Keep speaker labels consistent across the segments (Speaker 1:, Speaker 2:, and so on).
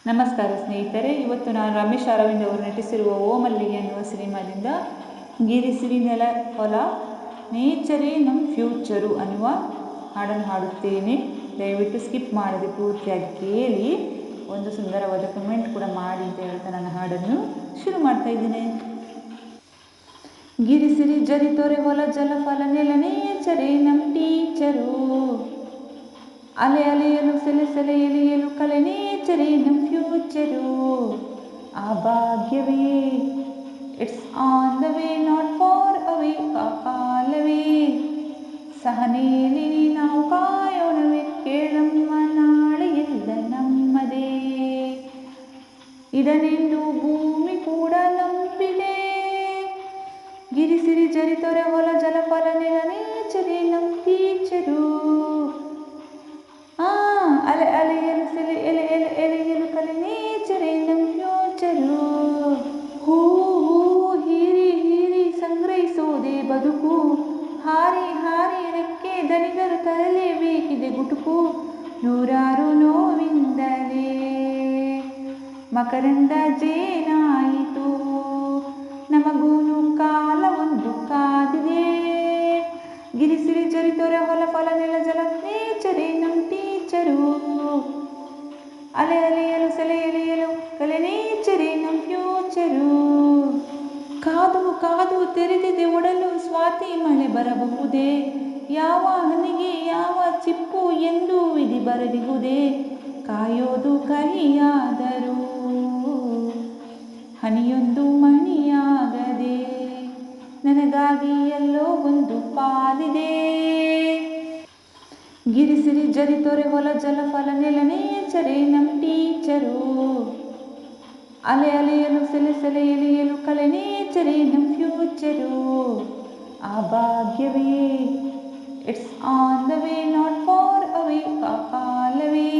Speaker 1: ನಮಸ್ಕಾರ ಸ್ನೇಹಿತರೆ, ಇವತ್ತು ನಾನು ರಮೇಶ್ ಅರವಿಂದ್ ಅವರು ನಟಿಸಿರುವ ಓ ಮಲ್ಲಿಗೆ ಎನ್ನುವ ಸಿನಿಮಾದಿಂದ ಗಿರಿಸಿರಿ ನೆಲ ಹೊಲ ನೇಚರೇ ನಮ್ಮ ಫ್ಯೂಚರು ಅನ್ನುವ ಹಾಡನ್ನು ಹಾಡುತ್ತೇನೆ. ದಯವಿಟ್ಟು ಸ್ಕಿಪ್ ಮಾಡದೆ ಪೂರ್ತಿಯಾಗಿ ಕೇಳಿ, ಒಂದು ಸುಂದರವಾದ ಕಮೆಂಟ್ ಕೂಡ ಮಾಡಿ ಅಂತ ಹೇಳ್ತಾ ನನ್ನ ಹಾಡನ್ನು ಶುರು ಮಾಡ್ತಾ ಇದ್ದೀನಿ. ಗಿರಿಸಿರಿ ಜರಿತೊರೆ ಹೊಲ ಜಲಫಲ ನೆಲ ನೇಚರೇ ನಮ್ಮ ಟೀಚರು, ಅಲೆ ಅಲೆಯಲು ಸೆಲೆ ಸೆಲೆ ಎಲೆಯಲು ಕಲೆ ನೇಚರೇ ನಮ್ಮ ಫ್ಯೂಚರು. ಆ ಭಾಗ್ಯವೇ it's on the way not far away, ಕಾಲವೇ ಸಹನೇಲಿ ನಾವು ಕಾಯೋಣವೇ, ಕೇಳಮ್ಮ ನಾಳೆ ಎಲ್ಲ ನಮ್ಮದೇ. ಇದನ್ನೆಂದು ಭೂಮಿ ಕೂಡ ನಂಬಿದೆ, ಗಿರಿಸಿರಿ ಜರಿತೊರೆ ಹೊಲ ಜಲಫಲ ನೆಲ ನೇಚರೇ ನಮ್ಮ ಟೀಚರು. ಅಲೆ ಅಲೆಯಲು ಸೆಲೆ ಎಲೆ ಎಲೆ ಎಲೆಯಲು ಕಲೆ ನೇಚರೇ ನಮ್ಮ ಫ್ಯೂಚರು. ಹೂ ಹೂ ಹೀರಿ ಹೀರಿ ಸಂಗ್ರಹಿಸೋದೆ ಬದುಕು, ಹಾರಿ ಹಾರಿ ರೆಕ್ಕೆ ದಣಿದರು ತರಲೇಬೇಕಿದೆ ಗುಟುಕು. ನೂರಾರು ನೋವಿಂದಲೇ ಮಕರಂದ ಜೇನಾಯಿತು, ನಮಗೂನು ಕಾಲ ಒಂದು ಕಾದಿದೆ. ಗಿರಿಸಿರಿ ಜರಿತೊರೆ ಹೊಲ ಫಲ ನೆಲ ಜಲ ನೇಚರೇ ನಮ್ಮ ಟೀಚರು, ಅಲೆ ಅಲೆಯಲು ಸೆಲೆ ಎಲೆಯಲು ಕಲೆ ನೇಚರೇ ನಮ್ಮ ಫ್ಯೂಚರು. ಕಾದು ಕಾದು ತೆರೆದಿದೆ ಒಡಲು, ಸ್ವಾತಿ ಮಳೆ ಬರಬಹುದೇ, ಯಾವ ಹನಿಗೆ ಯಾವ ಚಿಪ್ಪು ಎಂದು ವಿಧಿ ಬರದಿಹುದೇ. ಕಾಯೋದು ಕಹಿಯಾದರೂ ಹನಿಯೊಂದು ಮಣಿಯಾಗದೆ, ನನಗಾಗಿ ಎಲ್ಲೋ ಒಂದು ಪಾಲಿದೆ. ಗಿರಿಸಿರಿ ಜರಿತೊರೆ ಹೊಲ ಜಲಫಲ ನೆಲ ನೇಚರೇ ನಮ್ಮ ಟೀಚರು, ಅಲೆ ಅಲೆಯಲು ಸೆಲೆ ಸೆಲೆ ಎಲೆಯಲು ಕಲೆ ನೇಚರೇ ನಮ್ಮ ಫ್ಯೂಚರು. ಆ ಭಾಗ್ಯವೇ it's on the way not far away, ಕಾಲವೇ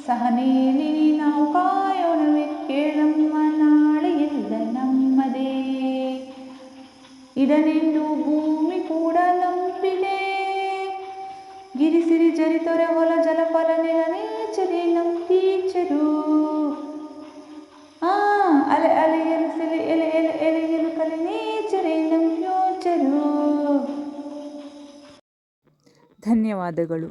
Speaker 1: ಸಹನೇಲಿ ನಾವು ಕಾಯೋಣವೇ, ಕೇಳಮ್ಮ ನಾಳೆ ಎಲ್ಲ ನಮ್ಮದೇ. ಇದನ್ನೆಂದು ಭೂಮಿ ಕೂಡ ನಂಬಿದೆ, ಗಿರಿಸಿರಿ ಜರಿತೊರೆ ಹೊಲ ಜಲಫಲ ನೆಲ ನೇಚರೇ ನಮ್ಮ ಟೀಚರು. ಅಲೆ ಅಲೆಯಲು ಸೆಲೆ ಎಲೆ ಎಲೆ ಎಲೆಯಲು ಕಲೆ ನೇಚರೇ ನಮ್ಮ ಫ್ಯೂಚರು. ಧನ್ಯವಾದಗಳು.